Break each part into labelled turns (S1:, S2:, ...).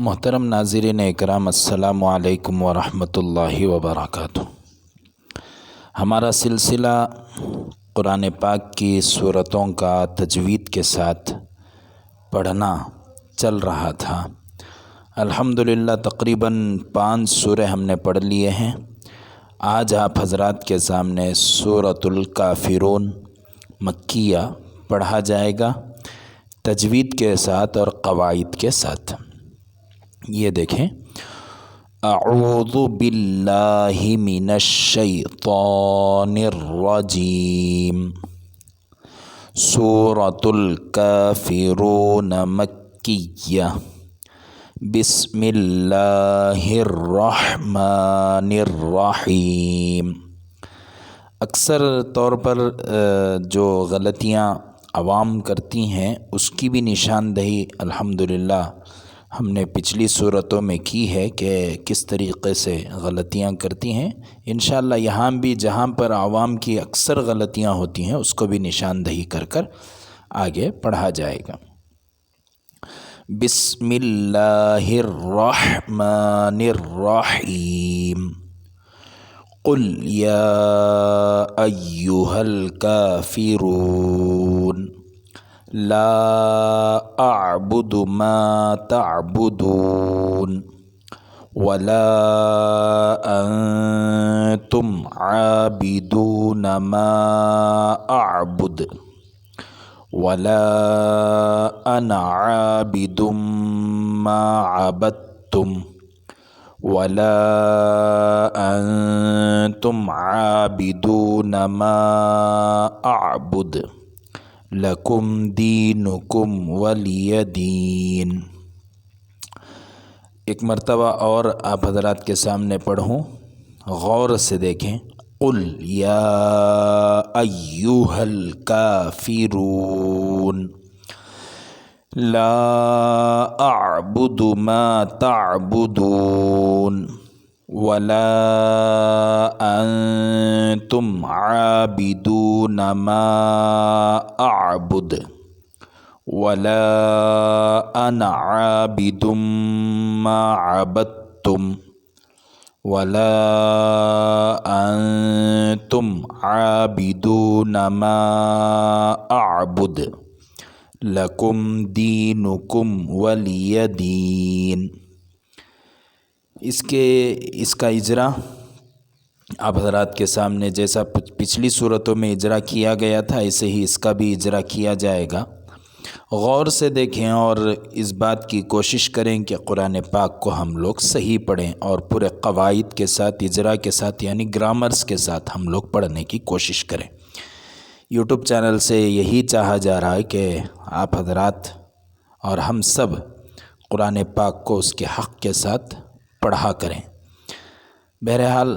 S1: محترم ناظرین اکرام، السلام علیکم ورحمۃ اللہ وبرکاتہ۔ ہمارا سلسلہ قرآن پاک کی سورتوں کا تجوید کے ساتھ پڑھنا چل رہا تھا۔ الحمدللہ تقریباً 5 سورے ہم نے پڑھ لیے ہیں۔ آج آپ حضرات کے سامنے سورۃ الکافرون مکیہ پڑھا جائے گا، تجوید کے ساتھ اور قواعد کے ساتھ۔ یہ دیکھیں، اعوذ باللہ من الشیطان الرجیم، سورۃ الکافرون مکیہ، بسم اللہ الرحمن الرحیم۔ اکثر طور پر جو غلطیاں عوام کرتی ہیں اس کی بھی نشاندہی الحمدللہ ہم نے پچھلی صورتوں میں کی ہے کہ کس طریقے سے غلطیاں کرتی ہیں۔ انشاءاللہ یہاں بھی جہاں پر عوام کی اکثر غلطیاں ہوتی ہیں اس کو بھی نشاندہی کر کر آگے پڑھا جائے گا۔ بسم اللہ الرحمن الرحیم، قل یا ایہا الکافرون لا اعبد ما تعبدون ولا انتم عابدون ما اعبد ولا انا عابد ما عبدتم ولا انتم عابدون ما اعبد لکم دینکم ولی دین۔ ایک مرتبہ اور آپ حضرات کے سامنے پڑھوں، غور سے دیکھیں۔ قل یا ایہا الکافرون لا اعبد ما تعبدون ولا انتم عابدون ما اعبد ولا انا عابد ما عبدتم ولا انتم عابدون ما اعبد لکم دینکم ولی دین۔ اس کا اجرا آپ حضرات کے سامنے جیسا پچھلی صورتوں میں اجرا کیا گیا تھا ایسے ہی اس کا بھی اجرا کیا جائے گا۔ غور سے دیکھیں اور اس بات کی کوشش کریں کہ قرآن پاک کو ہم لوگ صحیح پڑھیں اور پورے قواعد کے ساتھ، اجرا کے ساتھ یعنی گرامرز کے ساتھ ہم لوگ پڑھنے کی کوشش کریں۔ یوٹیوب چینل سے یہی چاہا جا رہا ہے کہ آپ حضرات اور ہم سب قرآن پاک کو اس کے حق کے ساتھ پڑھا کریں۔ بہرحال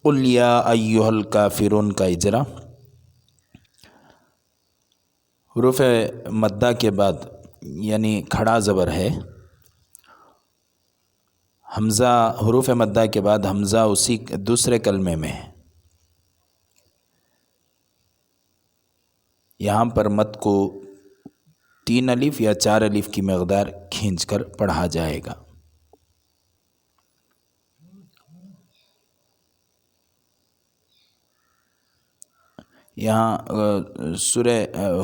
S1: قل یا ایہا الکافرون کا اجرا حروف مدہ کے بعد یعنی کھڑا زبر ہے، حمزہ حروف مدہ کے بعد حمزہ اسی دوسرے کلمے میں ہے۔ یہاں پر مد کو 3 الف یا 4 الف کی مقدار کھینچ کر پڑھا جائے گا۔ یہاں سورہ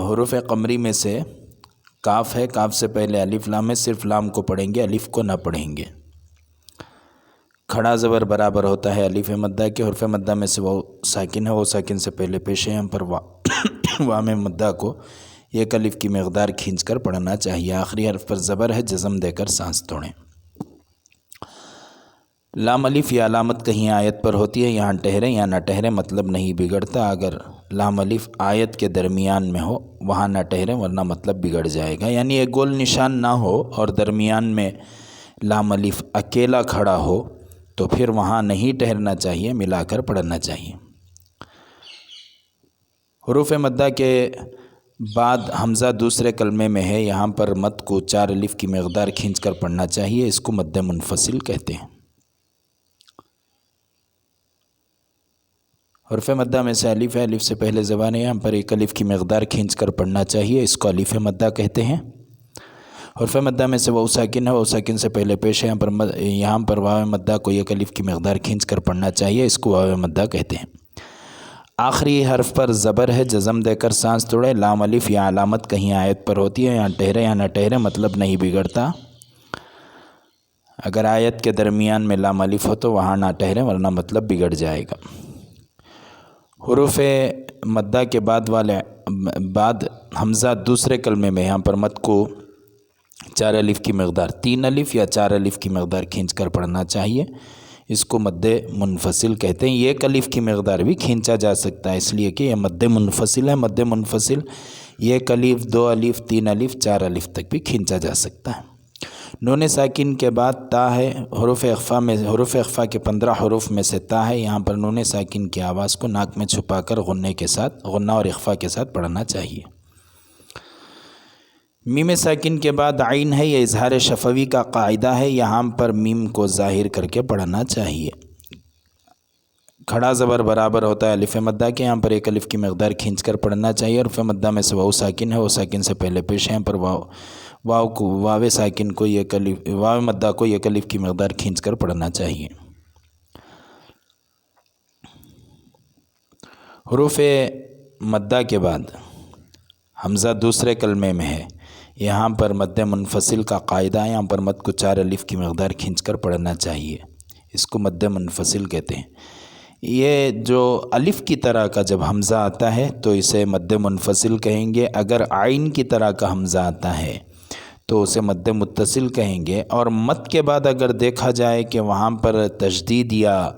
S1: حروف قمری میں سے کاف ہے، کاف سے پہلے الف لام ہے، صرف لام کو پڑھیں گے، الف کو نہ پڑھیں گے۔ کھڑا زبر برابر ہوتا ہے الف مدہ کے، حرف مدہ میں سے وہ ساکن ہے، وہ ساکن سے پہلے پیش ہے، ہم پر وام مدہ کو 1 الف کی مقدار کھینچ کر پڑھنا چاہیے۔ آخری حرف پر زبر ہے، جزم دے کر سانس توڑیں۔ لام الف یا علامت کہیں آیت پر ہوتی ہے، یہاں ٹھہریں یا نہ ٹھہریں مطلب نہیں بگڑتا۔ اگر لام الف آیت کے درمیان میں ہو وہاں نہ ٹھہریں ورنہ مطلب بگڑ جائے گا، یعنی ایک گول نشان نہ ہو اور درمیان میں لام الف اکیلا کھڑا ہو تو پھر وہاں نہیں ٹھہرنا چاہیے، ملا کر پڑھنا چاہیے۔ حروف مدہ کے بعد حمزہ دوسرے کلمے میں ہے، یہاں پر مد کو 4 الف کی مقدار کھینچ کر پڑھنا چاہیے، اس کو مد منفصل کہتے ہیں۔ حرف مدہ میں سے الف ہے، الف سے پہلے زبان ہے، یہاں پر 1 الف کی مقدار کھینچ کر پڑھنا چاہیے، اس کو الف مدہ کہتے ہیں۔ حرف مدہ میں سے واو ساکن ہے، واو ساکن سے پہلے پیش ہے، یہاں پر واو مدہ کو ایک الف کی مقدار کھینچ کر پڑھنا چاہیے، اس کو واو مدہ کہتے ہیں۔ آخری حرف پر زبر ہے، جزم دے کر سانس توڑے، لام الف یا علامت کہیں آیت پر ہوتی ہے، یہاں ٹھہرے یا نہ ٹھہرے مطلب نہیں بگڑتا۔ اگر آیت کے درمیان میں لام الف ہو تو وہاں نہ ٹھہرے ورنہ مطلب بگڑ جائے گا۔ حروف مدہ کے بعد حمزہ دوسرے کلمے میں، یہاں پر مد کو 4 الف کی مقدار 3 الف یا 4 الف کی مقدار کھینچ کر پڑھنا چاہیے، اس کو مد منفصل کہتے ہیں۔ ایک الف کی مقدار بھی کھینچا جا سکتا ہے، اس لیے کہ یہ مد منفصل ہے۔ مد منفصل ایک الف، 2 الف، 3 الف، 4 الف تک بھی کھینچا جا سکتا ہے۔ نون ساکن کے بعد تا ہے، حروف اخفا کے 15 حروف میں سے تا ہے، یہاں پر نون ساکن کی آواز کو ناک میں چھپا کر غنہ اور اخفا کے ساتھ پڑھنا چاہیے۔ میم ساکن کے بعد عین ہے، یہ اظہار شفوی کا قاعدہ ہے، یہاں پر میم کو ظاہر کر کے پڑھنا چاہیے۔ کھڑا زبر برابر ہوتا ہے الف مدہ کے، یہاں پر ایک الف کی مقدار کھینچ کر پڑھنا چاہیے۔ حرف مدہ میں سے واو ساکن ہے، واو ساکن سے پہلے پیش ہے، یہاں پر واو ساکن کو واو مدہ کو ایک الف کی مقدار کھینچ کر پڑھنا چاہیے۔ حروف مدہ کے بعد حمزہ دوسرے کلمے میں ہے، یہاں پر مد منفصل کا قاعدہ ہے، یہاں پر مد کو 4 الف کی مقدار کھینچ کر پڑھنا چاہیے، اس کو مد منفصل کہتے ہیں۔ یہ جو الف کی طرح کا جب حمزہ آتا ہے تو اسے مد منفصل کہیں گے، اگر عین کی طرح کا حمزہ آتا ہے تو اسے مد متصل کہیں گے، اور مد کے بعد اگر دیکھا جائے کہ وہاں پر تشدید یا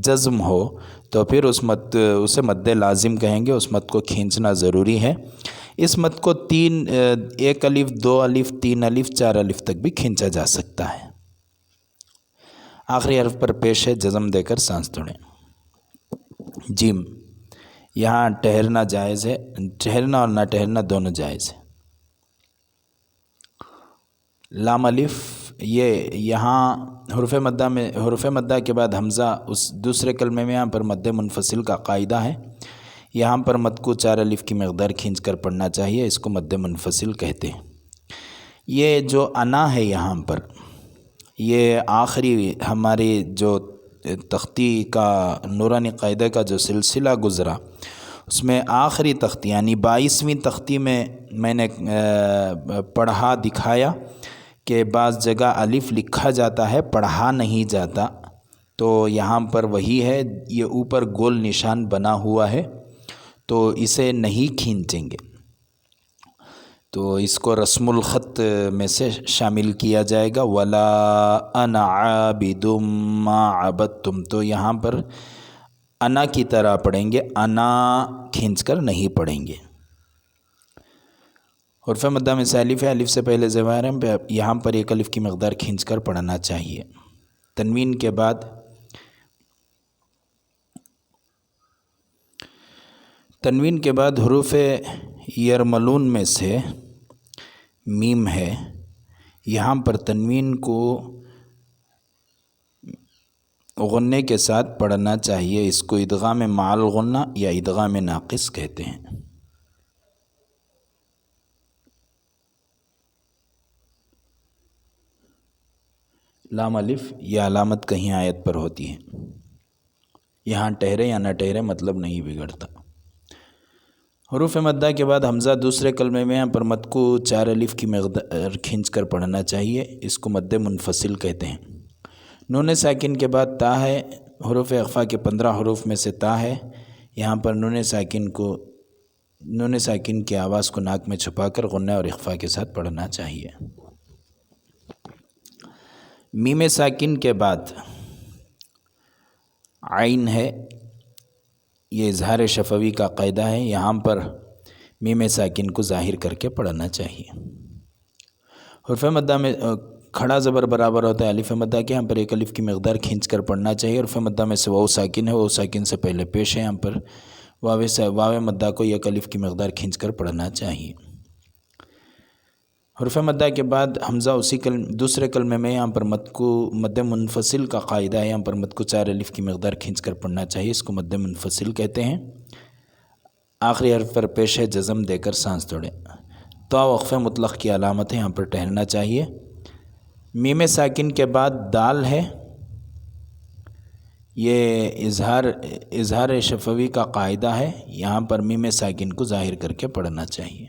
S1: جزم ہو تو پھر اسے مد لازم کہیں گے، اس مد کو کھینچنا ضروری ہے۔ اس مد کو 1 الف، 2 الف، 3 الف، 4 الف تک بھی کھینچا جا سکتا ہے۔ آخری حرف پر پیش ہے، جزم دے کر سانس توڑیں۔ جیم، یہاں ٹھہرنا جائز ہے، ٹھہرنا اور نہ ٹھہرنا دونوں جائز ہے۔ لام الف، یہاں حروف مدہ کے بعد حمزہ اس دوسرے کلمے میں، یہاں پر مد منفصل کا قاعدہ ہے، یہاں پر مد کو 4 الف کی مقدار کھینچ کر پڑھنا چاہیے، اس کو مد منفصل کہتے ہیں۔ یہ جو انا ہے یہاں پر، یہ آخری ہماری جو تختی کا نورانی قاعدہ کا جو سلسلہ گزرا، اس میں آخری تختی یعنی 22ویں تختی میں نے پڑھا دکھایا کہ بعض جگہ الف لکھا جاتا ہے، پڑھا نہیں جاتا، تو یہاں پر وہی ہے، یہ اوپر گول نشان بنا ہوا ہے تو اسے نہیں کھینچیں گے، تو اس کو رسم الخط میں سے شامل کیا جائے گا۔ وَلَا أَنَا عَابِدٌ مَّا عَبَدتُّمْ، تو یہاں پر انا کی طرح پڑھیں گے، انا کھینچ کر نہیں پڑھیں گے۔ حرف مدہ میں سے الف ہے، الف سے پہلے زبر ہے، یہاں پر ایک الف کی مقدار کھینچ کر پڑھنا چاہیے۔ تنوین کے بعد حروف یرملون میں سے میم ہے، یہاں پر تنوین کو غنّے کے ساتھ پڑھنا چاہیے، اس کو ادغام مع الغنّہ یا ادغام ناقص کہتے ہیں۔ لام الف یہ علامت کہیں آیت پر ہوتی ہے، یہاں ٹھہرے یا نہ ٹھہرے مطلب نہیں بگڑتا۔ حروف مدہ کے بعد حمزہ دوسرے کلمے میں، یہاں پر مد کو 4 الف کی مقدار کھینچ کر پڑھنا چاہیے، اس کو مد منفصل کہتے ہیں۔ نون ساکن کے بعد تا ہے، حروف اخفا کے 15 حروف میں سے تا ہے، یہاں پر نون ساکن کی آواز کو ناک میں چھپا کر غنّہ اور اخفا کے ساتھ پڑھنا چاہیے۔ میم ساکن کے بعد عین ہے، یہ اظہار شفوی کا قاعدہ ہے، یہاں پر میم ساکن کو ظاہر کر کے پڑھنا چاہیے۔ حرف مدہ میں کھڑا زبر برابر ہوتا ہے الف مدہ کے، یہاں پر ایک الف کی مقدار کھینچ کر پڑھنا چاہیے۔ حرف مدہ میں سے واو ساکن ہے، واو ساکن سے پہلے پیش ہے، یہاں پر واو مدہ کو ایک الف کی مقدار کھینچ کر پڑھنا چاہیے۔ حرف مدہ کے بعد حمزہ دوسرے کلمے میں، یہاں پر مد منفصل کا قاعدہ ہے، یہاں پر مد کو 4 الف کی مقدار کھینچ کر پڑھنا چاہیے، اس کو مد منفصل کہتے ہیں۔ آخری حرف پر پیش ہے، جزم دے کر سانس توڑیں۔ تو وقف مطلق کی علامت ہے، یہاں پر ٹھہرنا چاہیے۔ میم ساکن کے بعد دال ہے، یہ اظہار شفوی کا قاعدہ ہے، یہاں پر میم ساکن کو ظاہر کر کے پڑھنا چاہیے۔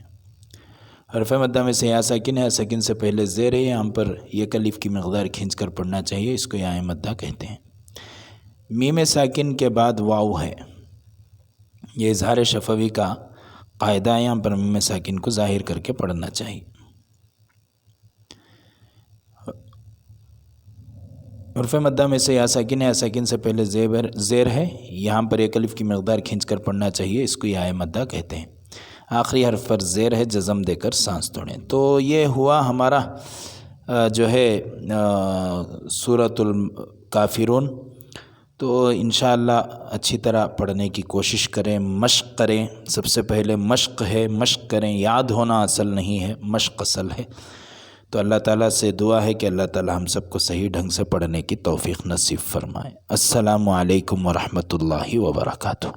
S1: حرف مدہ میں سے یا ساکن ہے، ساکن سے پہلے زیر ہے، یہاں پر یک الف کی مقدار کھینچ کر پڑھنا چاہیے، اس کو یا مدہ کہتے ہیں۔ میم ساکن کے بعد واو ہے، یہ اظہار شفوی کا قاعدہ ہے، یہاں پر میم ساکن کو ظاہر کر کے پڑھنا چاہیے۔ حرف مدہ میں سے یا ساکن ہے، یا ساکن سے پہلے زیر ہے، یہاں پر ایک الف کی مقدار کھینچ کر پڑھنا چاہیے، اس کو یا مدہ کہتے ہیں۔ آخری حرف پر زیر ہے، جزم دے کر سانس توڑیں۔ تو یہ ہوا ہمارا جو ہے سورۃ الکافرون۔ تو انشاءاللہ اچھی طرح پڑھنے کی کوشش کریں، مشق کریں۔ سب سے پہلے مشق ہے، مشق کریں، یاد ہونا اصل نہیں ہے، مشق اصل ہے۔ تو اللہ تعالیٰ سے دعا ہے کہ اللہ تعالیٰ ہم سب کو صحیح ڈھنگ سے پڑھنے کی توفیق نصیب فرمائے۔ السلام علیکم ورحمۃ اللہ وبرکاتہ۔